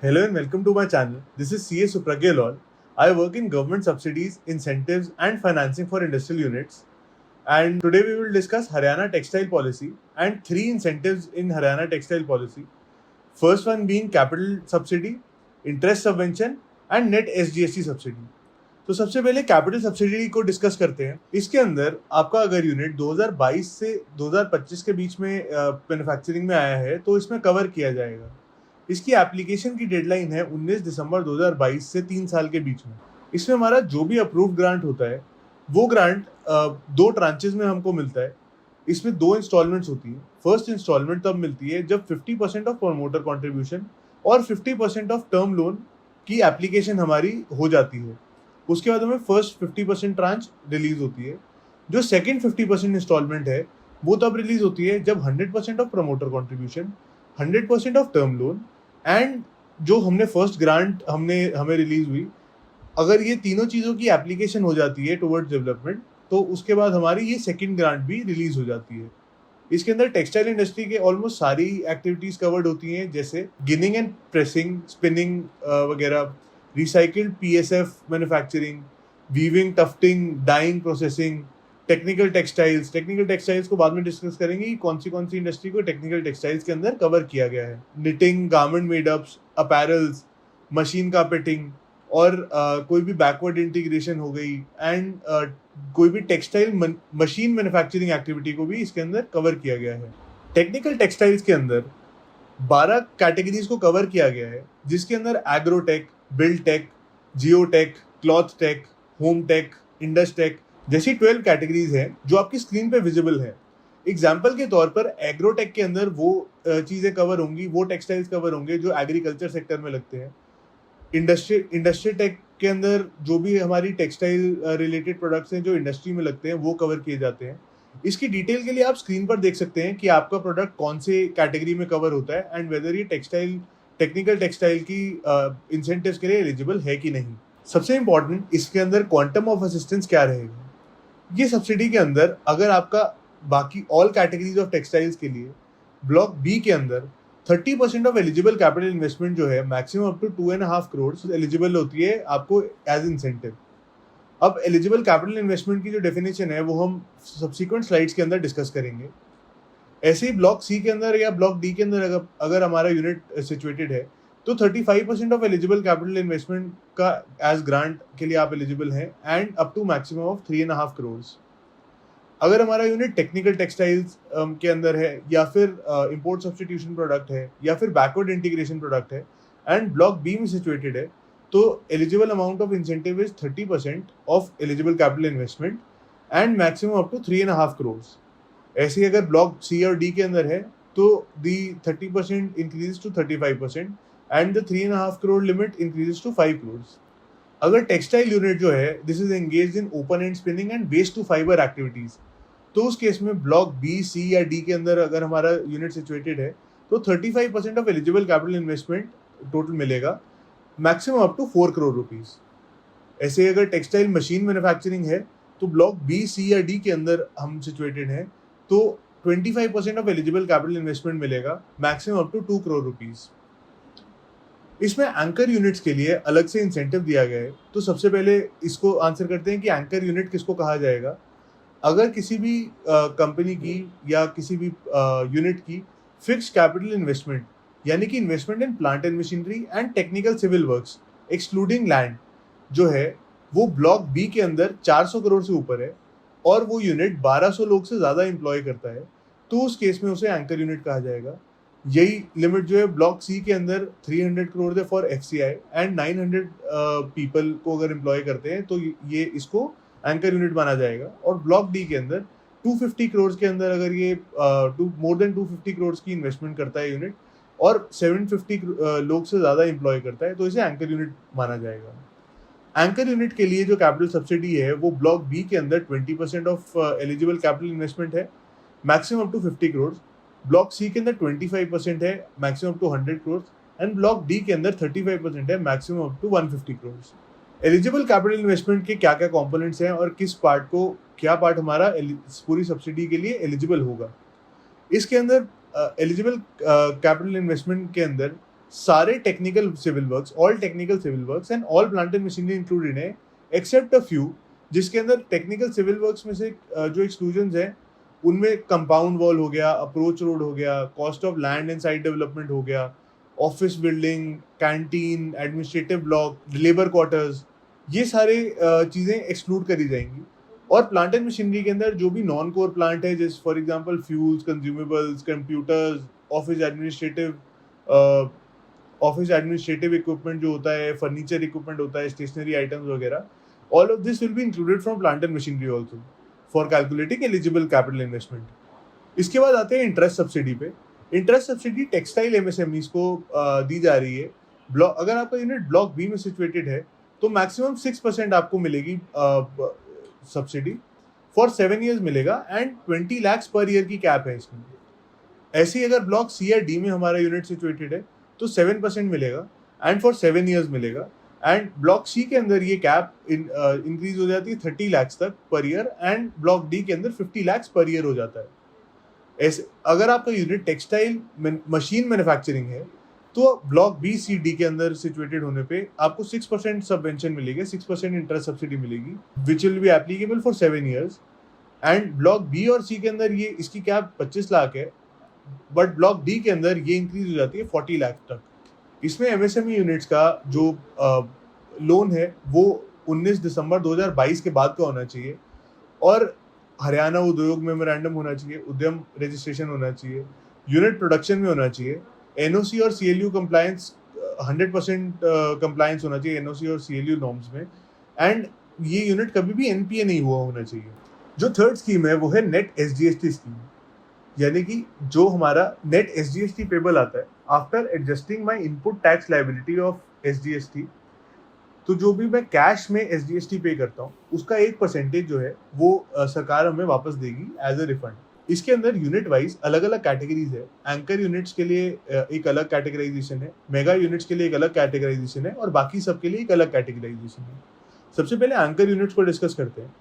Hello and welcome to my channel. This is CA Supragya Lal. I work in government subsidies, incentives and financing for industrial units. And today we will discuss Haryana textile policy and three incentives in Haryana textile policy. First one being capital subsidy, interest subvention and net SGST subsidy. तो सबसे पहले capital subsidy को discuss करते हैं। इसके अंदर आपका अगर यूनिट 2022 से 2025 के बीच में मैन्युफैक्चरिंग में आया है तो इसमें कवर किया जाएगा। इसकी एप्लीकेशन की डेडलाइन है 19 दिसंबर 2022 से 3 साल के बीच में। इसमें हमारा जो भी अप्रूव्ड ग्रांट होता है वो ग्रांट दो ट्रांचेस में हमको मिलता है। इसमें दो इंस्टॉलमेंट्स होती हैं। फर्स्ट इंस्टॉलमेंट तब मिलती है जब 50% ऑफ प्रमोटर कॉन्ट्रीब्यूशन और 50% ऑफ टर्म लोन की एप्लीकेशन हमारी हो जाती है। उसके बाद हमें फर्स्ट 50% ट्रांच रिलीज होती है। जो सेकंड 50% इंस्टॉलमेंट है वो तब रिलीज होती है जब 100% of promoter contribution, 100% of term loan and जो हमने फर्स्ट ग्रांट हमें रिलीज हुई, अगर ये तीनों चीज़ों की एप्लीकेशन हो जाती है टुवर्ड्स डेवलपमेंट, तो उसके बाद हमारी ये सेकंड ग्रांट भी रिलीज हो जाती है। इसके अंदर टेक्सटाइल इंडस्ट्री के ऑलमोस्ट सारी एक्टिविटीज़ कवर्ड होती हैं, जैसे गिनिंग एंड प्रेसिंग, स्पिनिंग वगैरह, recycled PSF manufacturing, weaving, tufting, dyeing processing, technical textiles को बाद में डिस्कस करेंगे कि कौन सी इंडस्ट्री को टेक्निकल टेक्सटाइल्स के अंदर कवर किया गया है। Knitting, garment made ups, apparels, machine carpeting और कोई भी बैकवर्ड इंटीग्रेशन हो गई एंड कोई भी टेक्सटाइल मशीन मैन्युफैक्चरिंग एक्टिविटी को भी इसके अंदर कवर किया गया है। टेक्निकल टेक्सटाइल्स के अंदर 12 कैटेगरीज को कवर किया गया है, जिसके अंदर agrotech, buildtech, geotech, clothtech, hometech, indutech जैसी 12 कैटेगरीज हैं जो आपकी स्क्रीन पे विजिबल है। एग्जाम्पल के तौर पर एग्रोटेक के अंदर वो चीज़ें कवर होंगी, वो टेक्सटाइल्स कवर होंगे जो एग्रीकल्चर सेक्टर में लगते हैं। इंडस्ट्री टेक के अंदर जो भी हमारी टेक्सटाइल रिलेटेड प्रोडक्ट्स हैं जो इंडस्ट्री में लगते हैं वो कवर किए जाते हैं। इसकी डिटेल के लिए आप स्क्रीन पर देख सकते हैं कि आपका प्रोडक्ट कौन से कैटेगरी में कवर होता है एंड वेदर ये टेक्निकल टेक्सटाइल की इंसेंटिव्स के लिए एलिजिबल है कि नहीं। सबसे इम्पॉर्टेंट, इसके अंदर क्वांटम ऑफ असिस्टेंस क्या रहेगा। ये सब्सिडी के अंदर अगर आपका बाकी ऑल कैटेगरीज ऑफ टेक्सटाइल्स के लिए ब्लॉक बी के अंदर 30% ऑफ एलिजिबल कैपिटल इन्वेस्टमेंट जो है maximum up to 2.5 crore eligible होती है आपको एज इंसेंटिव। अब एलिजिबल कैपिटल इन्वेस्टमेंट की जो डेफिनेशन है वो हम सब्सिक्वेंट स्लाइड्स के अंदर डिस्कस करेंगे। ऐसे ही ब्लॉक सी के अंदर या ब्लॉक डी के अंदर अगर हमारा यूनिट सिचुएटेड है तो 35% ऑफ एलिजिबल कैपिटल इन्वेस्टमेंट का एज ग्रांट के लिए आप एलिजिबल हैं and up to maximum of 3.5 crore. अगर हमारा यूनिट टेक्निकल टेक्सटाइल्स के अंदर है या फिर इंपोर्ट सब्स्टिट्यूशन प्रोडक्ट है या फिर बैकवर्ड इंटीग्रेशन प्रोडक्ट है एंड ब्लॉक बी में सिचुएटेड है तो eligible amount of incentive is 30% of eligible capital investment and maximum up to 3.5 crore. ऐसे ही अगर ब्लॉक सी और डी के अंदर है तो दी 30% increase to 35% and the 3.5 crore limit increase to 5 crore. अगर टेक्सटाइल यूनिट जो है this is engaged in open and spinning and waste to fibre activities, तो उस केस में ब्लॉक बी, सी या डी के अंदर अगर हमारा यूनिट सिचुएटेड है तो 35% of eligible capital investment total मिलेगा, maximum up to 4 crore rupees. ऐसे अगर टेक्सटाइल मशीन मैन्युफैक्चरिंग है तो ब्लॉक बी, सी या डी के अंदर हम सिचुएटेड हैं तो 25% ऑफ एलिजिबल कैपिटल इन्वेस्टमेंट मिलेगा, maximum up to 2 crore rupees. इसमें एंकर यूनिट्स के लिए अलग से इंसेंटिव दिया गया है। तो सबसे पहले इसको आंसर करते हैं कि एंकर यूनिट किसको कहा जाएगा। अगर किसी भी कंपनी की या किसी भी यूनिट की फिक्स्ड कैपिटल इन्वेस्टमेंट यानी कि investment in plant and machinery and technical civil works excluding land जो है वो ब्लॉक बी के अंदर 400 करोड़ से ऊपर है और वो यूनिट 1200 लोग से ज़्यादा एम्प्लॉय करता है तो उस केस में उसे एंकर यूनिट कहा जाएगा। यही लिमिट जो है ब्लॉक सी के अंदर 300 करोड़ है फॉर एफसीआई एंड 900 पीपल को अगर एम्प्लॉय करते हैं तो ये इसको एंकर यूनिट माना जाएगा। और ब्लॉक डी के अंदर 250 करोड़ के अंदर अगर ये मोर देन 250 करोड़ की इन्वेस्टमेंट करता है यूनिट और 750 लोग से ज़्यादा एम्प्लॉय करता है तो इसे एंकर यूनिट माना जाएगा। एंकर यूनिट के लिए जो कैपिटल सब्सिडी है वो ब्लॉक बी के अंदर 20% ऑफ एलिजिबल कैपिटल इन्वेस्टमेंट है, maximum up to 50 crore. Block C के अंदर 25% है, maximum up to 100 crore and block D के अंदर 35% है, maximum up to 150 crore. Eligible capital investment के क्या क्या कंपोनेंट्स हैं और किस पार्ट को क्या पार्ट हमारा पूरी सब्सिडी के लिए एलिजिबल होगा। इसके अंदर एलिजिबल कैपिटल इन्वेस्टमेंट के अंदर सारे technical civil works, all technical civil works and all plant and machinery included है एक्सेप्ट अ फ्यू, जिसके अंदर टेक्निकल सिविल वर्क्स में से जो एक्सक्लूजन्स हैं उनमें कंपाउंड वॉल हो गया, अप्रोच रोड हो गया, cost of land and site development हो गया, office building, canteen, administrative block, labour quarters, ये सारे चीज़ें एक्सक्लूड करी जाएंगी। और प्लांट एंड मशीनरी के अंदर जो भी नॉन कोर प्लांट है, जैसे for example fuels, consumables, computers, office administrative equipment जो होता है, फर्नीचर इक्विपमेंट होता है, स्टेशनरी आइटम्स वगैरह, all of this will be included from plant and machinery also for calculating eligible capital investment. इसके बाद आते हैं इंटरेस्ट सब्सिडी पे। इंटरेस्ट सब्सिडी टेक्सटाइल एमएसएमईज को दी जा रही है। अगर आपका यूनिट ब्लॉक बी में सिचुएटेड है तो मैक्सिमम 6% आपको मिलेगी सब्सिडी फॉर 7 years मिलेगा एंड 20 lakhs पर ईयर की कैप है इसमें। ऐसे ही अगर ब्लॉक सी या डी में हमारा यूनिट सिचुएटेड है तो 7% मिलेगा एंड फॉर 7 years मिलेगा। एंड ब्लॉक सी के अंदर ये कैप इंक्रीज हो जाती है 30 lakhs तक per year and block D के अंदर 50 lakhs पर ईयर हो जाता है। ऐसे अगर आपका यूनिट टेक्सटाइल मशीन मैन्युफैक्चरिंग है तो ब्लॉक बी सी डी के अंदर सिचुएटेड होने पे आपको 6% सबवेंशन मिलेगी, 6% इंटरेस्ट सब्सिडी मिलेगी which will be applicable for 7 years। And block B और सी के अंदर ये इसकी कैप 25 लाख है, बट ब्लॉक डी के अंदर ये इंक्रीज हो जाती है 40 लाख तक। इसमें एमएसएमई यूनिट्स का जो लोन है वो 19 दिसंबर 2022 के बाद का होना चाहिए और हरियाणा उद्योग मेमोरेंडम होना चाहिए, उद्यम रजिस्ट्रेशन होना चाहिए, यूनिट प्रोडक्शन में होना चाहिए, एनओसी और सीएलयू कंप्लायंस 100% कंप्लायंस होना चाहिए एनओसी और सीएलयू नॉर्म्स में, एंड ये यूनिट कभी भी एनपीए नहीं हुआ होना चाहिए। जो थर्ड स्कीम है वो है नेट एसजीएसटी स्कीम, यानी कि जो हमारा नेट एसजीएसटी पेबल आता है after adjusting my input tax liability of SGST, तो जो भी मैं कैश में एसजीएसटी पे करता हूँ उसका 1% जो है वो सरकार हमें वापस देगी एज अ रिफंड। इसके अंदर यूनिट वाइज अलग अलग कैटेगरीज है। एंकर यूनिट्स के लिए एक अलग कैटेगराइजेशन है, मेगा यूनिट्स के लिए एक अलग कैटेगराइजेशन है और बाकी सब के लिए एक अलग कैटेगराइजेशन है। सबसे पहले एंकर यूनिट्स को डिस्कस करते हैं।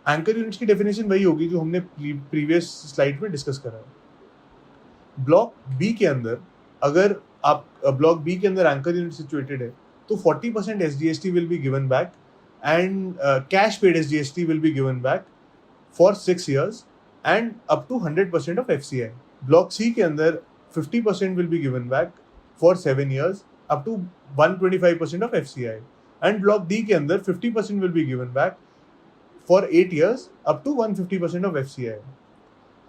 एंकर यूनिट्स की डेफिनेशन वही होगी जो हमने प्रीवियस स्लाइड में डिस्कस करा है। ब्लॉक बी के अंदर अगर आप ब्लॉक बी के अंदर एंकर यूनिट सिचुएटेड है तो 40% SGST will be given back and cash paid SGST will be given back for 6 years and up to 100% of FCI. Block C के अंदर 50% will be given back for 7 years up to 125% of FCI and Block D के अंदर 50% will be given back for 8 years up to 150% of FCI.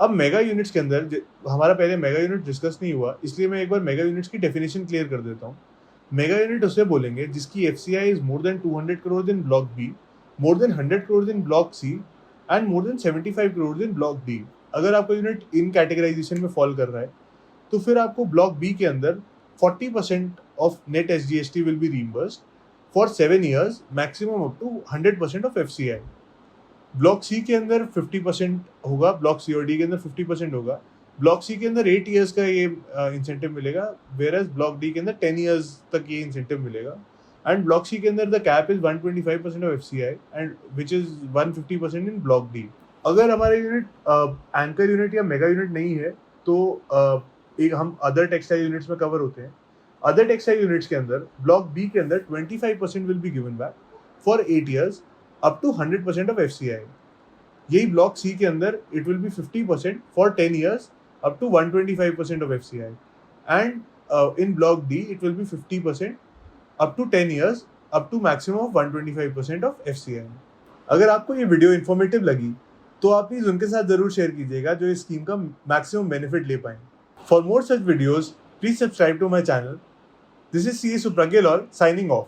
अब mega units के अंदर हमारा पहले mega unit discuss नहीं हुआ, इसलिए मैं एक बार मेगा यूनिट्स की डेफिनेशन क्लियर कर देता हूँ। मेगा यूनिट उसे बोलेंगे जिसकी FCI is more than 200 crores in block B, more than 100 crores in block C and more than 75 crores in block D. अगर आपका यूनिट इन कैटेगराइजेशन में फॉल कर रहा है तो फिर आपको ब्लॉक बी के अंदर 40% of net SGST will be reimbursed for 7 years maximum up to 100% of FCI। Block C के अंदर 50% होगा, ब्लॉक सी और डी के अंदर 50% होगा। ब्लॉक सी के अंदर 8 years का ये इंसेंटिव मिलेगा, वेयर एज ब्लॉक डी के अंदर 10 years तक ये इंसेंटिव मिलेगा। एंड ब्लॉक सी के अंदर the cap is 125% of FCI and which is 150% in block D. अगर हमारा यूनिट एंकर यूनिट या मेगा यूनिट नहीं है तो एक हम अदर टेक्सटाइल यूनिट्स में कवर होते हैं। अदर टेक्सटाइल यूनिट्स के अंदर ब्लॉक बी के अंदर 25% will be given back for 8 years up to 100% of FCI। यही ब्लॉक सी के अंदर it will be 50% for 10 years up to 125% of FCI and in block D it will be 50% up to 10 years up to maximum of 125% of FCI। अगर आपको ये video informative लगी तो आप please उनके साथ जरूर शेयर कीजिएगा जो इस स्कीम का मैक्सिमम बेनिफिट ले पाएं। For more such videos please subscribe to my channel. This is CA Supragilor signing off।